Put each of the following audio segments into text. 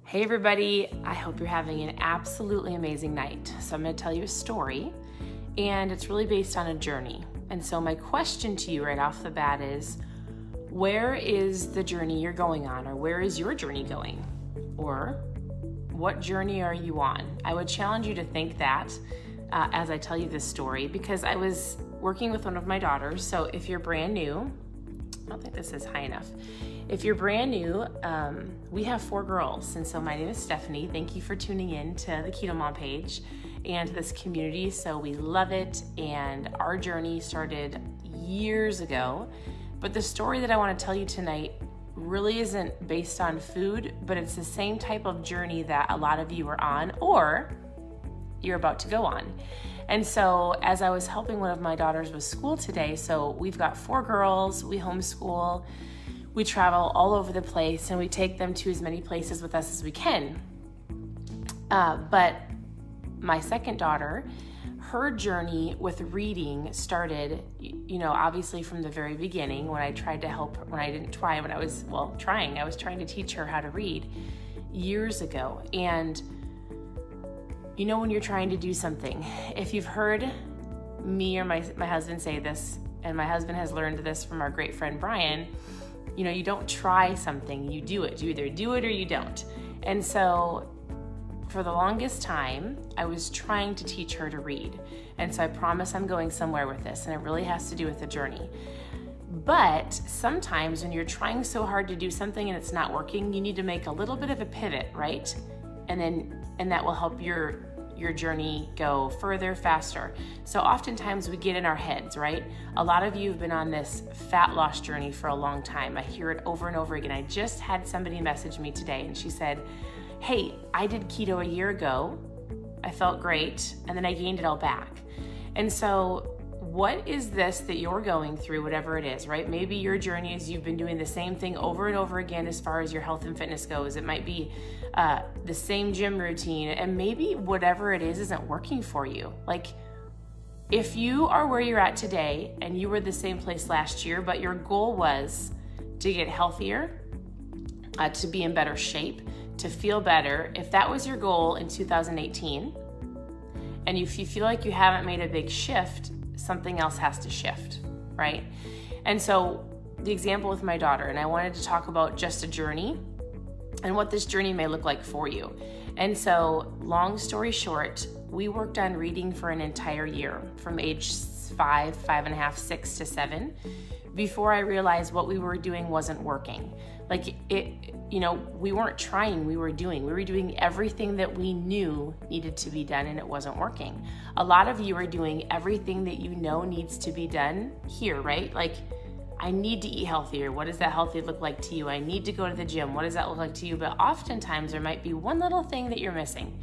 Hey everybody, I hope you're having an absolutely amazing night. So I'm going to tell you a story, and it's really based on a journey. And so my question to you right off the bat is, where is the journey you're going on, or where is your journey going? Or what journey are you on? I would challenge you to think that as I tell you this story, because I was working with one of my daughters. So if you're brand new, I don't think this is high enough. If you're brand new, we have 4 girls. And so my name is Stephanie. Thank you for tuning in to the KetoMOM page and this community. So we love it. And our journey started years ago. But the story that I want to tell you tonight really isn't based on food, but it's the same type of journey that a lot of you are on or you're about to go on. And so as I was helping one of my daughters with school today, so we've got 4 girls, we homeschool, we travel all over the place, and we take them to as many places with us as we can. But my second daughter, her journey with reading started, obviously from the very beginning when I tried to help her, I was trying to teach her how to read years ago. And when you're trying to do something, if you've heard me or my husband say this, and my husband has learned this from our great friend Brian, you don't try something, you do it. You either do it or you don't. And so for the longest time, I was trying to teach her to read. And so I promise I'm going somewhere with this, and it really has to do with the journey. But sometimes when you're trying so hard to do something and it's not working, you need to make a little bit of a pivot, right? And that will help your journey go further, faster. So oftentimes we get in our heads, right? A lot of you have been on this fat loss journey for a long time. I hear it over and over again. I just had somebody message me today, and she said, hey, I did keto a year ago. I felt great, and then I gained it all back. And so what is this that you're going through, whatever it is, right? Maybe your journey is you've been doing the same thing over and over again as far as your health and fitness goes. It might be the same gym routine, and maybe whatever it is isn't working for you. Like, if you are where you're at today and you were the same place last year, but your goal was to get healthier, to be in better shape, to feel better, if that was your goal in 2018, and if you feel like you haven't made a big shift, something else has to shift, right? And so the example with my daughter, and I wanted to talk about just a journey and what this journey may look like for you. And so long story short, we worked on reading for an entire year from age 5, 5.5, 6 to 7, before I realized what we were doing wasn't working. Like we weren't trying, we were doing everything that we knew needed to be done, and it wasn't working. A lot of you are doing everything that you know needs to be done here, right? Like, I need to eat healthier. What does that healthy look like to you? I need to go to the gym. What does that look like to you? But oftentimes there might be one little thing that you're missing.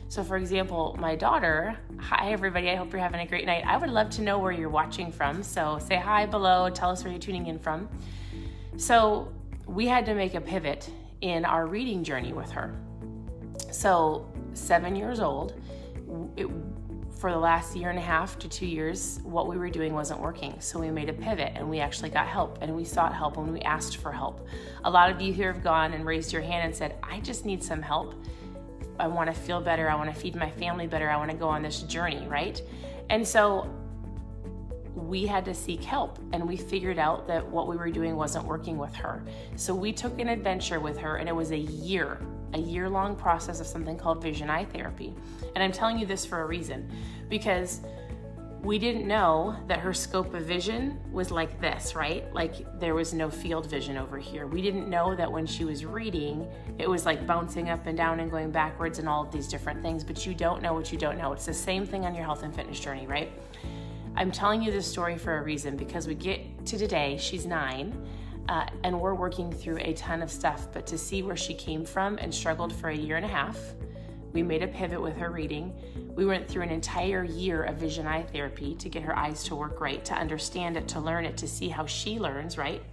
So for example, my daughter, hi everybody, I hope you're having a great night. I would love to know where you're watching from. So say hi below, tell us where you're tuning in from. So we had to make a pivot in our reading journey with her. So 7 years old, for the last 1.5 to 2 years, what we were doing wasn't working. So we made a pivot, and we actually got help, and we sought help when we asked for help. A lot of you here have gone and raised your hand and said, I just need some help. I want to feel better. I want to feed my family better. I want to go on this journey, right? And so we had to seek help, and we figured out that what we were doing wasn't working with her. So we took an adventure with her, and it was a year-long process of something called vision eye therapy. And I'm telling you this for a reason, because we didn't know that her scope of vision was like this, right? Like, there was no field vision over here. We didn't know that when she was reading, it was like bouncing up and down and going backwards and all of these different things, but you don't know what you don't know. It's the same thing on your health and fitness journey, right? I'm telling you this story for a reason, because we get to today, she's 9, and we're working through a ton of stuff, but to see where she came from and struggled for 1.5 years, we made a pivot with her reading. We went through an entire year of vision eye therapy to get her eyes to work right, to understand it, to learn it, to see how she learns, right?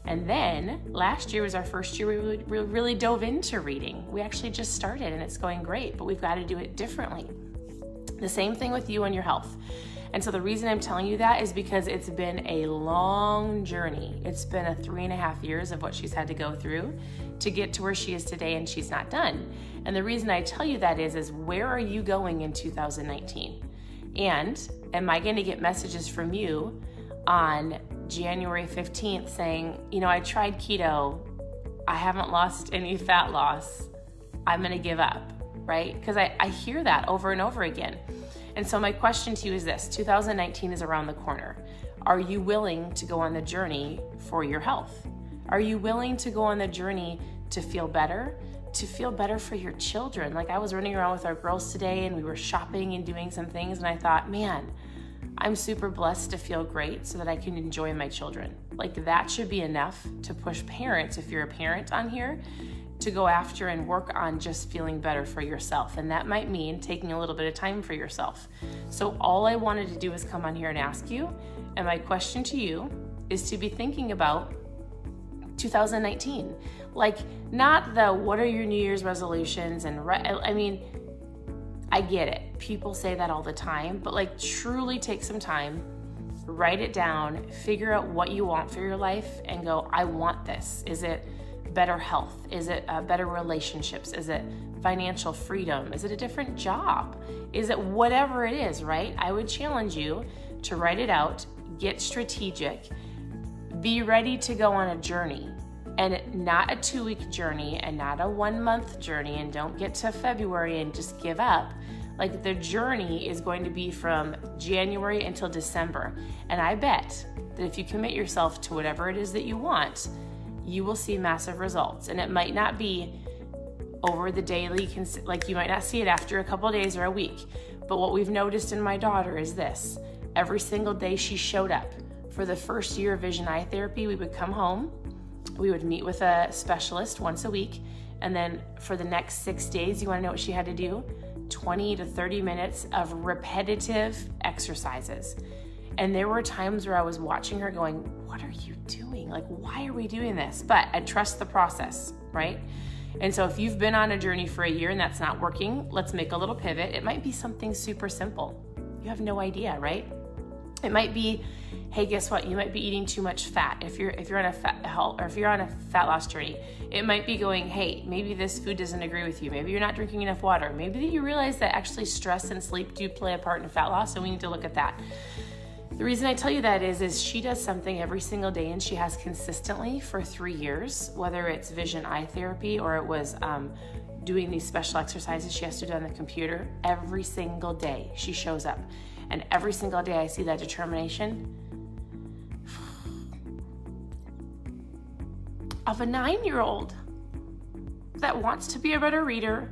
And then last year was our first year we really dove into reading. We actually just started, and it's going great, but we've got to do it differently. The same thing with you and your health. And so the reason I'm telling you that is because it's been a long journey. It's been a 3.5 years of what she's had to go through to get to where she is today, and she's not done. And the reason I tell you that is where are you going in 2019? And am I going to get messages from you on January 15th saying, you know, I tried keto, I haven't lost any fat loss, I'm going to give up, right? Because I hear that over and over again. And so my question to you is this: 2019 is around the corner. Are you willing to go on the journey for your health? Are you willing to go on the journey to feel better for your children? Like, I was running around with our girls today and we were shopping and doing some things, and I thought, man, I'm super blessed to feel great so that I can enjoy my children. Like, that should be enough to push parents, if you're a parent on here, to go after and work on just feeling better for yourself. And that might mean taking a little bit of time for yourself. So all I wanted to do is come on here and ask you, and my question to you is to be thinking about 2019. Like, not the what are your New Year's resolutions, and I mean, I get it. People say that all the time, but like, truly take some time, write it down, figure out what you want for your life, and go, I want this. Is it better health? Is it better relationships? Is it financial freedom? Is it a different job? Is it whatever it is, right? I would challenge you to write it out, get strategic, be ready to go on a journey, and not a 2-week journey and not a 1-month journey, and don't get to February and just give up. Like, the journey is going to be from January until December. And I bet that if you commit yourself to whatever it is that you want, you will see massive results. And it might not be over the daily, like, you might not see it after a couple of days or a week. But what we've noticed in my daughter is this: every single day she showed up. For the first year of vision eye therapy, we would come home, we would meet with a specialist once a week, and then for the next 6 days, you want to know what she had to do? 20 to 30 minutes of repetitive exercises. And there were times where I was watching her going, what are you doing? Like, why are we doing this? But I trust the process, right? And so if you've been on a journey for a year and that's not working, let's make a little pivot. It might be something super simple. You have no idea, right? It might be, hey, guess what? You might be eating too much fat. If you're on a fat loss journey, it might be going, hey, maybe this food doesn't agree with you. Maybe you're not drinking enough water. Maybe you realize that actually stress and sleep do play a part in fat loss, and we need to look at that. The reason I tell you that is she does something every single day, and she has consistently for 3 years, whether it's vision eye therapy or it was doing these special exercises she has to do on the computer. Every single day she shows up, and every single day I see that determination of a 9-year-old that wants to be a better reader,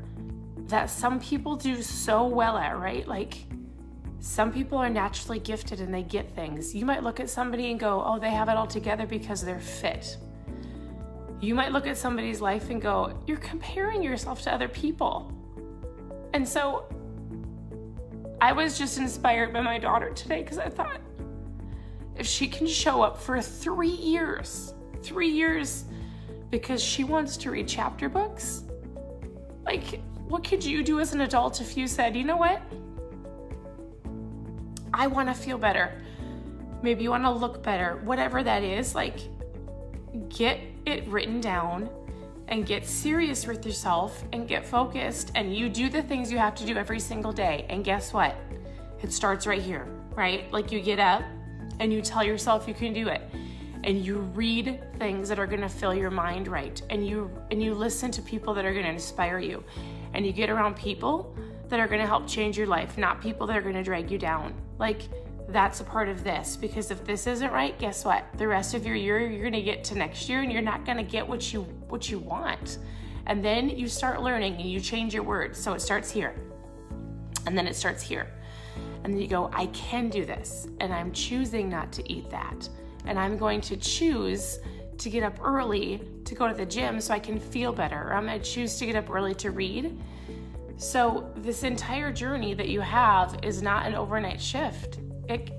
that some people do so well at, right? Like, some people are naturally gifted and they get things. You might look at somebody and go, oh, they have it all together because they're fit. You might look at somebody's life and go, you're comparing yourself to other people. And so I was just inspired by my daughter today, because I thought, if she can show up for 3 years, because she wants to read chapter books, like, what could you do as an adult if you said, you know what? I want to feel better. Maybe you want to look better, whatever that is. Like, get it written down and get serious with yourself and get focused, and you do the things you have to do every single day. And guess what? It starts right here, right? Like, you get up and you tell yourself you can do it, and you read things that are going to fill your mind right, and you listen to people that are going to inspire you, and you get around people that are going to help change your life, not people that are going to drag you down. Like, that's a part of this, because if this isn't right, guess what? The rest of your year, you're going to get to next year and you're not going to get what you want. And then you start learning and you change your words. So it starts here, and then it starts here. And then you go, I can do this, and I'm choosing not to eat that. And I'm going to choose to get up early to go to the gym so I can feel better. Or I'm going to choose to get up early to read. So this entire journey that you have is not an overnight shift.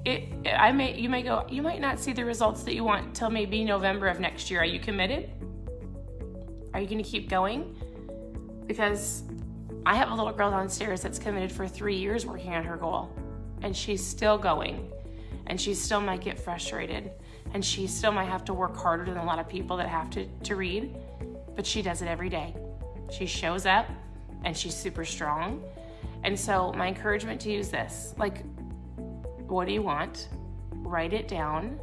You may go, you might not see the results that you want till maybe November of next year. Are you committed? Are you going to keep going? Because I have a little girl downstairs that's committed for 3 years working on her goal, and she's still going, and she still might get frustrated, and she still might have to work harder than a lot of people that have to read. but she does it every day. She shows up and she's super strong. And so my encouragement to you is this, like, what do you want? Write it down.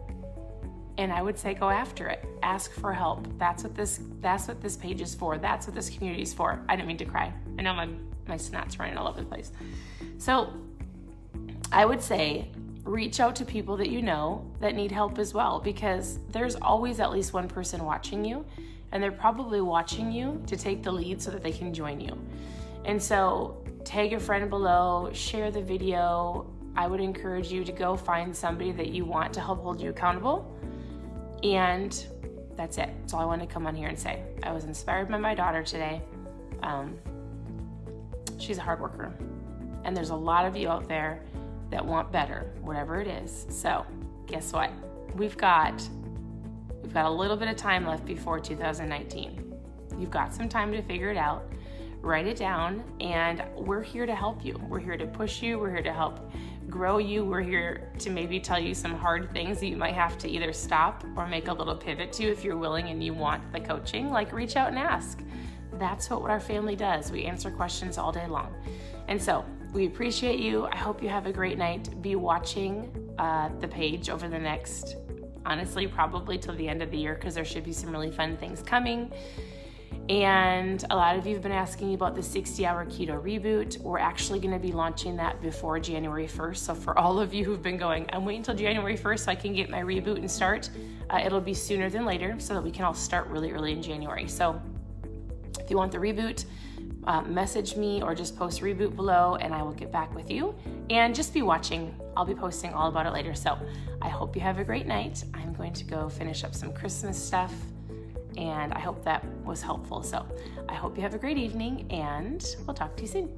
And I would say go after it. Ask for help. That's what this page is for. That's what this community is for. I didn't mean to cry. I know my snot's running all over the place. So I would say reach out to people that you know that need help as well, because there's always at least one person watching you, and they're probably watching you to take the lead so that they can join you. And so tag a friend below, share the video. I would encourage you to go find somebody that you want to help hold you accountable. And that's it. That's all I wanted to come on here and say. I was inspired by my daughter today. She's a hard worker. And there's a lot of you out there that want better, whatever it is. So guess what? We've got a little bit of time left before 2019. You've got some time to figure it out. Write it down, and we're here to help you. We're here to push you. We're here to help grow you. We're here to maybe tell you some hard things that you might have to either stop or make a little pivot to if you're willing and you want the coaching. Like, reach out and ask. That's what our family does. We answer questions all day long. And so we appreciate you. I hope you have a great night. Be watching the page over the next, honestly, probably till the end of the year, because there should be some really fun things coming. And a lot of you have been asking about the 60-hour keto reboot. We're actually going to be launching that before January 1st. So for all of you who've been going, I'm waiting until January 1st so I can get my reboot and start, it'll be sooner than later so that we can all start really early in January. So if you want the reboot, message me or just post reboot below and I will get back with you. And just be watching. I'll be posting all about it later. So I hope you have a great night. I'm going to go finish up some Christmas stuff, and I hope that was helpful. So I hope you have a great evening, and we'll talk to you soon.